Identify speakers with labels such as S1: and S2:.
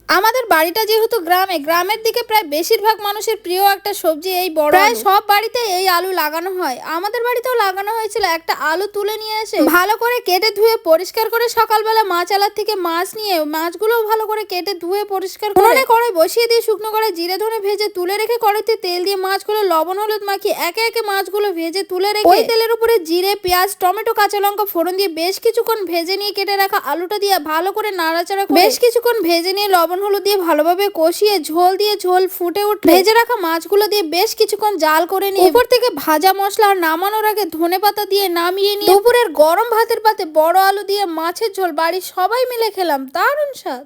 S1: আমাদের বাড়িটা যেহেতু গ্রামের দিকে প্রায় বেশিরভাগ মানুষের প্রিয় একটা সবজি এই বড় প্রায় সব বাড়িতে এই আলু লাগানো হয়। আমাদের বাড়িতেও লাগানো হয়েছিল। একটা আলু তুলে নিয়ে এসে ভালো করে কেটে ধুয়ে পরিষ্কার করে সকালবেলা মাছ আলার থেকে মাছ নিয়ে মাছগুলো ভালো করে কেটে ধুয়ে পরিষ্কার করে কড়াই বসিয়ে দিয়ে শুকনো কড়াই জিরে ধনে ভেজে তুলে রেখে কড়াইতে তেল দিয়ে মাছগুলো লবণ হলুদ মাখিয়ে একে একে মাছগুলো ভেজে তুলে রেখে ওই তেলের উপরে জিরে পেঁয়াজ টমেটো কাঁচা লঙ্কা ফোড়ন দিয়ে বেশ কিছুক্ষণ ভেজে নিয়ে কেটে রাখা আলুটা দিয়ে ভালো করে নাড়াচাড়া করে বেশ কিছুক্ষণ ভেজে নিয়ে লবণ হলুদ দিয়ে ভালোভাবে কষিয়ে ঝোল ফুটে উঠলে ভেজে রাখা মাছগুলো দিয়ে বেশ কিছুক্ষণ জাল করে নিয়ে উপর থেকে ভাজা মশলা আর নামানোর আগে ধনেপাতা দিয়ে নামিয়ে নিয়ে দুপুরের গরম ভাতের পাতে বড় আলু দিয়ে মাছের ঝোল বাড়ির সবাই মিলে খেলাম, দারুণ স্বাদ।